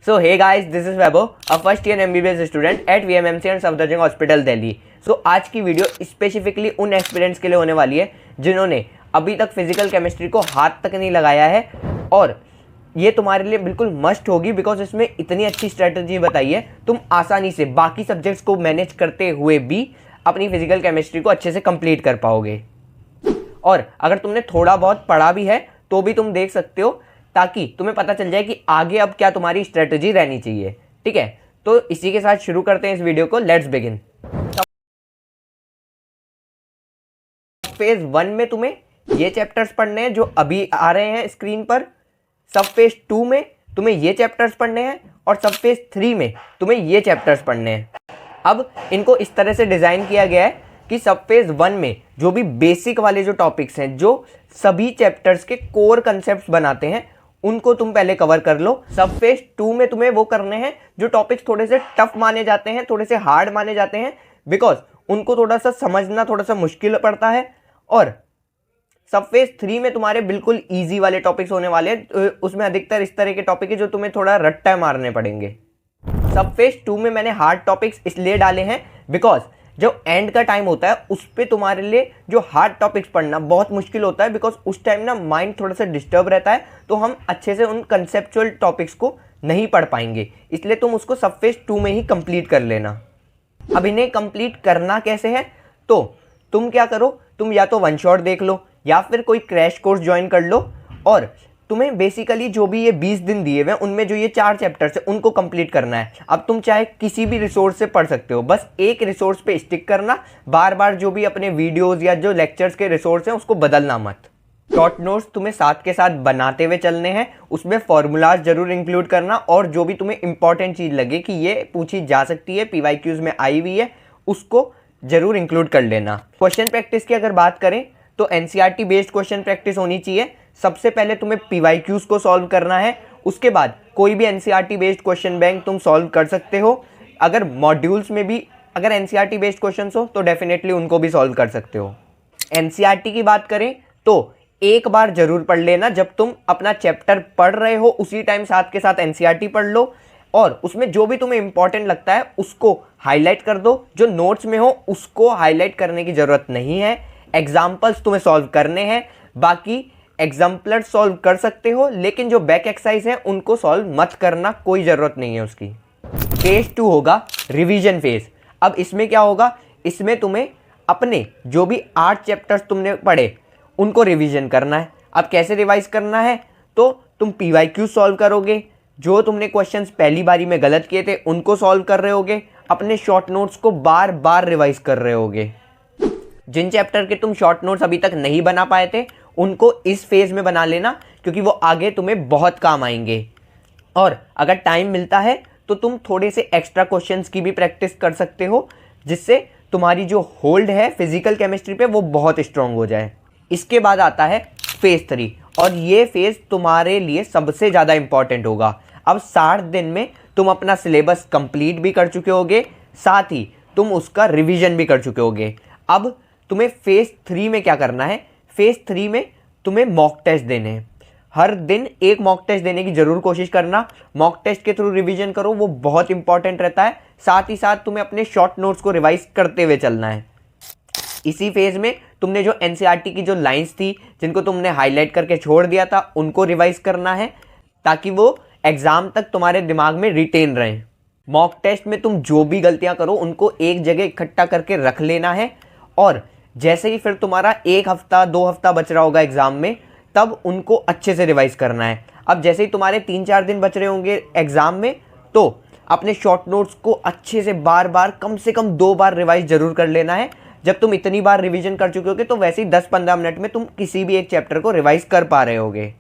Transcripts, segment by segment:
So hey guys, this is Vaibhav, a first year MBBS student at VMMC and Safdarjung hospital Delhi. So आज की video specifically उन aspirants के लिए होने वाली है जिन्होंने अभी तक फिजिकल केमिस्ट्री को हाथ तक नहीं लगाया है, और ये तुम्हारे लिए बिल्कुल मस्ट होगी बिकॉज इसमें इतनी अच्छी स्ट्रेटजी बताई है, तुम आसानी से बाकी सब्जेक्ट्स को मैनेज करते हुए भी अपनी फिजिकल केमिस्ट्री को अच्छे से कंप्लीट कर पाओगे। और अगर तुमने थोड़ा बहुत पढ़ा भी है तो भी तुम देख सकते हो, ताकि तुम्हें पता चल जाए कि आगे अब क्या तुम्हारी स्ट्रेटजी रहनी चाहिए। ठीक है, तो इसी के साथ शुरू करते हैं इस वीडियो को। Let's begin. फेज 1 में तुम्हें ये चैप्टर्स पढ़ने हैं जो अभी आ रहे हैं स्क्रीन पर। सब फेज 2 में तुम्हें ये चैप्टर्स पढ़ने हैं, और सब फेज 3 में तुम्हें ये चैप्टर्स पढ़ने हैं। अब इनको इस तरह से डिज़ाइन किया गया है कि सब फेज 1 में जो भी बेसिक वाले जो टॉपिक्स हैं, जो सभी चैप्टर्स के कोर कंसेप्ट्स बनाते हैं, उनको तुम पहले कवर कर लो। सब फेज 2 में तुम्हें वो करने हैं जो टॉपिक्स थोड़े से टफ माने जाते हैं, थोड़े से हार्ड माने जाते हैं, बिकॉज उनको थोड़ा सा समझना थोड़ा सा मुश्किल पड़ता है। और सब फेज 3 में तुम्हारे बिल्कुल ईजी वाले टॉपिक्स होने वाले हैं, उसमें अधिकतर इस तरह के टॉपिक है जो तुम्हें थोड़ा रट्टा मारने पड़ेंगे। सब फेज 2 में मैंने हार्ड टॉपिक्स इसलिए डाले हैं बिकॉज जो एंड का टाइम होता है उस पर तुम्हारे लिए जो हार्ड टॉपिक्स पढ़ना बहुत मुश्किल होता है, बिकॉज उस टाइम ना माइंड थोड़ा सा डिस्टर्ब रहता है, तो हम अच्छे से उन कंसेप्चुअल टॉपिक्स को नहीं पढ़ पाएंगे। इसलिए तुम उसको सब फेज 2 में ही कंप्लीट कर लेना। अब इन्हें कंप्लीट करना कैसे है, तो तुम क्या करो, तुम या तो वन शॉट देख लो या फिर कोई क्रैश कोर्स ज्वाइन कर लो, और तुम्हें बेसिकली जो भी ये 20 दिन दिए हुए हैं उनमें जो ये 4 चैप्टर्स है उनको कंप्लीट करना है। अब तुम चाहे किसी भी रिसोर्स से पढ़ सकते हो, बस एक रिसोर्स पे स्टिक करना, बार बार जो भी अपने वीडियोस या जो लेक्चर्स के रिसोर्स हैं उसको बदलना मत। शॉर्ट नोट्स तुम्हें साथ के साथ बनाते हुए चलने हैं, उसमें फॉर्मूलाज जरूर इंक्लूड करना, और जो भी तुम्हें इंपॉर्टेंट चीज़ लगे कि ये पूछी जा सकती है, PYQs में आई हुई है, उसको जरूर इंक्लूड कर लेना। क्वेश्चन प्रैक्टिस की अगर बात करें तो NCERT बेस्ड क्वेश्चन प्रैक्टिस होनी चाहिए। सबसे पहले तुम्हें PYQs को सॉल्व करना है, उसके बाद कोई भी NCERT बेस्ड क्वेश्चन बैंक तुम सॉल्व कर सकते हो। अगर मॉड्यूल्स में भी अगर NCERT बेस्ड क्वेश्चंस हो तो डेफिनेटली उनको भी सॉल्व कर सकते हो। NCERT की बात करें तो एक बार जरूर पढ़ लेना, जब तुम अपना चैप्टर पढ़ रहे हो उसी टाइम साथ के साथ NCERT पढ़ लो, और उसमें जो भी तुम्हें इंपॉर्टेंट लगता है उसको हाईलाइट कर दो। जो नोट्स में हो उसको हाईलाइट करने की ज़रूरत नहीं है। एग्जाम्पल्स तुम्हें सॉल्व करने हैं, बाकी एग्जाम्पलर सॉल्व कर सकते हो, लेकिन जो बैक एक्सरसाइज है उनको सॉल्व मत करना, कोई ज़रूरत नहीं है उसकी। फेज 2 होगा रिवीजन फेज। अब इसमें क्या होगा, इसमें तुम्हें अपने जो भी 8 चैप्टर्स तुमने पढ़े उनको रिवीजन करना है। अब कैसे रिवाइज करना है, तो तुम PYQ सॉल्व करोगे, जो तुमने क्वेश्चंस पहली बारी में गलत किए थे उनको सॉल्व कर रहे होगे, अपने शॉर्ट नोट्स को बार बार रिवाइज कर रहे होगे। जिन चैप्टर के तुम शॉर्ट नोट्स अभी तक नहीं बना पाए थे उनको इस फेज में बना लेना, क्योंकि वो आगे तुम्हें बहुत काम आएंगे। और अगर टाइम मिलता है तो तुम थोड़े से एक्स्ट्रा क्वेश्चंस की भी प्रैक्टिस कर सकते हो, जिससे तुम्हारी जो होल्ड है फिजिकल केमिस्ट्री पे वो बहुत स्ट्रांग हो जाए। इसके बाद आता है फेज 3, और ये फेज तुम्हारे लिए सबसे ज़्यादा इंपॉर्टेंट होगा। अब 60 दिन में तुम अपना सिलेबस कंप्लीट भी कर चुके होगे, साथ ही तुम उसका रिवीजन भी कर चुके होगे। अब तुम्हें फेज 3 में क्या करना है, फेज 3 में तुम्हें मॉक टेस्ट देने हैं। हर दिन एक मॉक टेस्ट देने की जरूर कोशिश करना, मॉक टेस्ट के थ्रू रिवीजन करो, वो बहुत इंपॉर्टेंट रहता है। साथ ही साथ तुम्हें अपने शॉर्ट नोट्स को रिवाइज करते हुए चलना है। इसी फेज में तुमने जो NCERT की जो लाइंस थी जिनको तुमने हाईलाइट करके छोड़ दिया था उनको रिवाइज करना है, ताकि वो एग्जाम तक तुम्हारे दिमाग में रिटेन रहें। मॉक टेस्ट में तुम जो भी गलतियां करो उनको एक जगह इकट्ठा करके रख लेना है, और जैसे ही फिर तुम्हारा 1 हफ्ता 2 हफ्ता बच रहा होगा एग्जाम में, तब उनको अच्छे से रिवाइज करना है। अब जैसे ही तुम्हारे 3-4 दिन बच रहे होंगे एग्जाम में, तो अपने शॉर्ट नोट्स को अच्छे से बार बार कम से कम 2 बार रिवाइज जरूर कर लेना है। जब तुम इतनी बार रिवीजन कर चुके होगे तो वैसे ही 10-15 मिनट में तुम किसी भी एक चैप्टर को रिवाइज कर पा रहे होगे।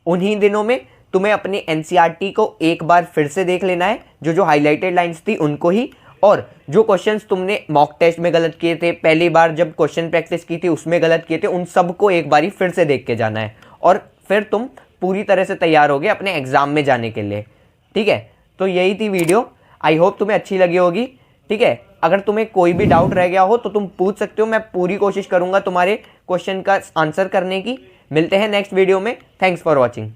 उन्हीं दिनों में तुम्हें अपने NCERT को एक बार फिर से देख लेना है, जो हाईलाइटेड लाइंस थी उनको ही, और जो क्वेश्चंस तुमने मॉक टेस्ट में गलत किए थे, पहली बार जब क्वेश्चन प्रैक्टिस की थी उसमें गलत किए थे, उन सबको एक बारी फिर से देख के जाना है, और फिर तुम पूरी तरह से तैयार होगे अपने एग्जाम में जाने के लिए। ठीक है, तो यही थी वीडियो, आई होप तुम्हें अच्छी लगी होगी। ठीक है, अगर तुम्हें कोई भी डाउट रह गया हो तो तुम पूछ सकते हो, मैं पूरी कोशिश करूंगा तुम्हारे क्वेश्चन का आंसर करने की। मिलते हैं नेक्स्ट वीडियो में। Thanks for watching.